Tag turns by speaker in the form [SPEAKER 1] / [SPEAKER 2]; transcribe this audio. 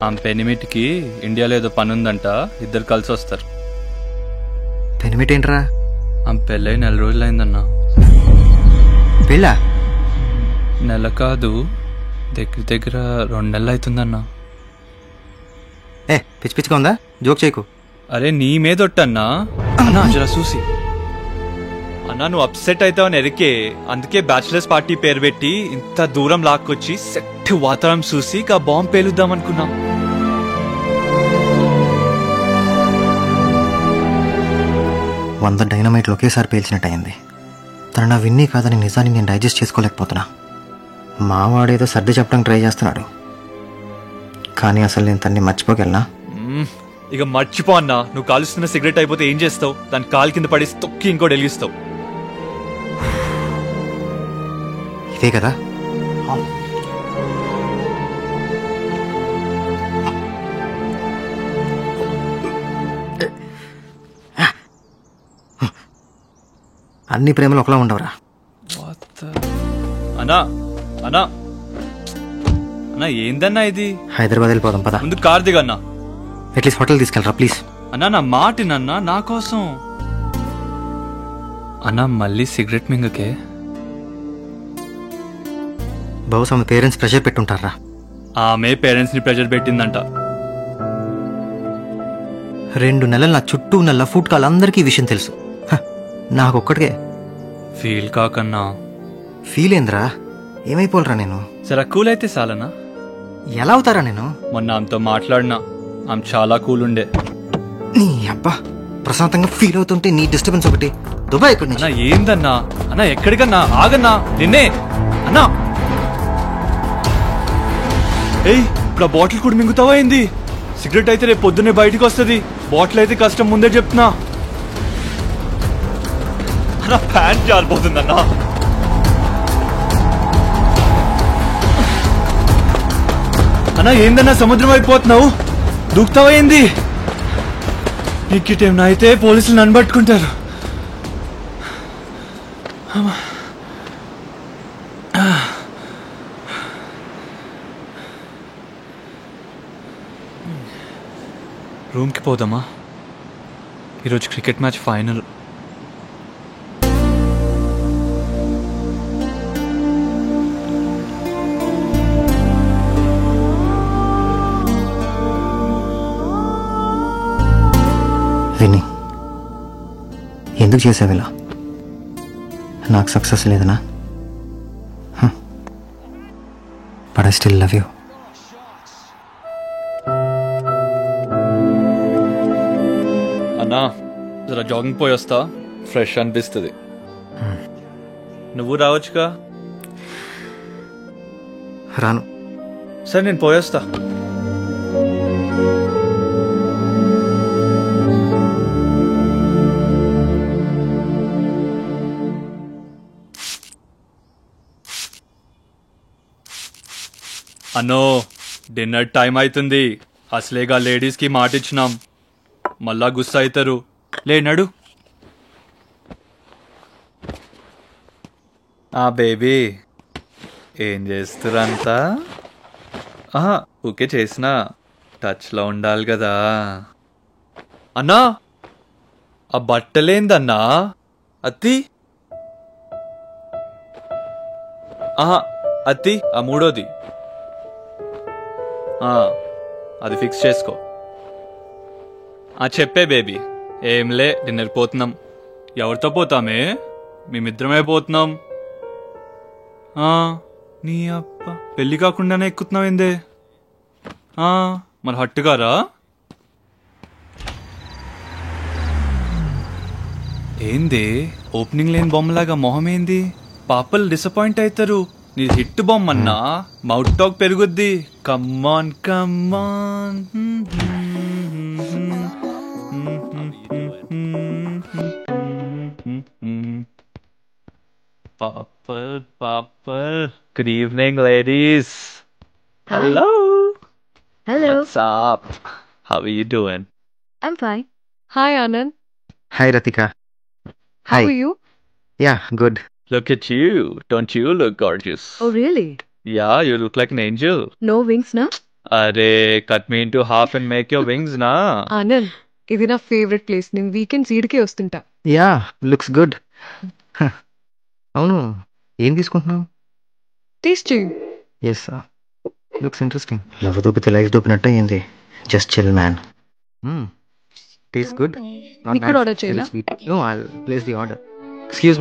[SPEAKER 1] ఆమె పెనిమిటికి ఇండియాలో ఏదో పని ఉందంట, ఇద్దరు కలిసి వస్తారు.
[SPEAKER 2] పెనిమిటి ఏంట్రా?
[SPEAKER 1] ఆమె పెళ్ళై 4 రోజులైందన్నా.
[SPEAKER 2] పెళ్ళా?
[SPEAKER 1] నెల కాదు, దగ్గర దగ్గర 2 నెలలు అవుతుందన్నా.
[SPEAKER 2] పిచ్చి పిచ్చిగా ఉందా? జోక్ చేయకు.
[SPEAKER 1] అరే నీ మీదొట్టన్నా అన్నా, జరా చూసి అన్నా నువ్వు అప్సెట్ అవుతావని ఎరికే, అందుకే బ్యాచిలర్స్ పార్టీ పేరు పెట్టి ఇంత దూరం లాక్కొచ్చి సెట్ వాతావరణం చూసి ఇక బాంబు పేలుద్దాం అనుకున్నా.
[SPEAKER 2] 100 డైనమైట్లు ఒకేసారి పేల్చినట్టు అయింది. తను నా విన్నీ కాదని నిజాన్ని నేను డైజెస్ట్ చేసుకోలేకపోతున్నా. మావాడేదో సర్ది చెప్పడానికి ట్రై చేస్తున్నాడు, కానీ అసలు నేను తన్ని మర్చిపోగలనా?
[SPEAKER 1] ఇక మర్చిపో అన్నా. నువ్వు కాలుస్తున్న సిగరెట్ అయిపోతే ఏం చేస్తావు? దాని కాలు కింద పడేసి తొక్కి ఇంకోటి వెలిగిస్తావు.
[SPEAKER 2] ఇదే కదా. అన్ని ప్రేమలు ఒకలా ఉండవరా?
[SPEAKER 1] అన్నా అన్నా అన్నా ఏందన్నా ఇది?
[SPEAKER 2] హైదరాబాద్ వెళ్ళిపోదాం పదా.
[SPEAKER 1] ముందు కార్ దిగన్నా.
[SPEAKER 2] అట్లీస్ట్ హోటల్ తీసుకెళ్ళరా ప్లీజ్.
[SPEAKER 1] అన్నా నా మాటినన్నా, నా కోసం. అన్నా మళ్ళీ సిగరెట్ మింగకే.
[SPEAKER 2] బహుశా ఆమె పేరెంట్స్ ప్రెషర్ పెట్టుంటారా?
[SPEAKER 1] ఆమె పేరెంట్స్ ని ప్రెషర్ పెట్టిందంట.
[SPEAKER 2] 2 నెలలు నా చుట్టూ ఉన్న లఫూట్ కాళ్ళందరికీ ఈ విషయం తెలుసు. నాకొక్కడికే.
[SPEAKER 1] ఫీల్ కాకన్నా.
[SPEAKER 2] ఫీల్ ఏంద్రా? ఏమైపోలరా నేను?
[SPEAKER 1] సరే కూల్ అయితే చాలనా?
[SPEAKER 2] ఎలా అవుతారా నేను?
[SPEAKER 1] మొన్న ఆమెతో మాట్లాడినా, ఆమె చాలా కూల్ ఉండే.
[SPEAKER 2] నీ అబ్బా, ప్రశాంతంగా ఫీల్ అవుతుంటే నీ డిస్టర్బెన్స్ ఒకటి. దుబాయ్ ఎక్కడి నుంచి?
[SPEAKER 1] ఏందన్నా? అన్నా ఎక్కడికన్నా? ఆగన్నా నిన్నే అన్నా. ఏయ్ ఇప్పుడు ఆ బాటిల్ కూడా మింగుతావా ఏంది? సిగరెట్ అయితే రేపు పొద్దున్నే బయటకు వస్తుంది, బాటిల్ అయితే కష్టం, ముందే చెప్తున్నా. అన్నా ప్యాంట్ జారిపోతుందన్నా. అన్నా ఏందన్నా సముద్రం అయిపోతున్నావు? దూకుతావా ఏంది? నీకేమన్నా అయితే పోలీసులు నన్ను పట్టుకుంటారు. రూమ్కి పోదామా? ఈరోజు క్రికెట్ మ్యాచ్ ఫైనల్.
[SPEAKER 2] విని ఎందుకు చేసావు ఇలా? నాకు సక్సెస్ లేదనా? But I still love you.
[SPEAKER 1] అన్నా జరా జాగింగ్ పోయి వస్తా, ఫ్రెష్ అనిపిస్తుంది. నువ్వు రావచ్చుగా?
[SPEAKER 2] రాను.
[SPEAKER 1] సరే నేను పోయేస్తా. అన్నో డిన్నర్ టైం అవుతుంది. అసలేగా లేడీస్ కి మాట ఇచ్చినాం, మళ్ళా గుస్సా అవుతారు. లేనాడు ఆ బేబీ ఏం చేస్తురంతా? ఓకే చేసిన టచ్లో ఉండాలి కదా. అన్నా ఆ బట్టలేందన్నా? అత్తి అత్తి ఆ మూడోది అది ఫిక్స్ చేసుకో. చెప్పే బేబీ. ఏంలే డిన్నర్ పోతున్నాం. ఎవరితో పోతామే? మేమిద్దరమే పోతున్నాం. నీ అప్ప పెళ్లి కాకుండానే ఎక్కుతున్నావు ఏందే? మరి హట్టుగారా? ఏంది ఓపెనింగ్ లేని బొమ్మలాగా మొహం ఏంది? పాపలు డిసప్పాయింట్ అవుతారు. నీ హిట్ బొమ్మన్నా మౌత్ టాక్ పెరుగుద్ది. Come on come on. Purple. Good evening, ladies.
[SPEAKER 3] Hi.
[SPEAKER 1] Hello.
[SPEAKER 3] Hello.
[SPEAKER 1] What's up? How are you doing?
[SPEAKER 3] I'm fine. Hi, Anand.
[SPEAKER 2] Hi Rathika.
[SPEAKER 3] How are you?
[SPEAKER 2] Yeah good.
[SPEAKER 1] Look at you. Don't you look gorgeous?
[SPEAKER 3] Oh, really?
[SPEAKER 1] Yeah, you look like an angel.
[SPEAKER 3] No wings, no?
[SPEAKER 1] అరే cut me into half and make your wings నా.
[SPEAKER 3] ఆనంద్ ఇది నా favourite place. నేను weekends ఈడికే వస్తుంటా.
[SPEAKER 2] Yeah looks good. అవును, ఏం తీసుకుంటున్నావు?
[SPEAKER 3] టేస్ట్ చేయి.
[SPEAKER 2] Yes looks interesting. లవ్ దూపితే లైఫ్ దూపినట్టే ఏంది. Just chill man. Taste good.
[SPEAKER 3] నీకు కూడా order చేయాలా?
[SPEAKER 2] No I place the order. Excuse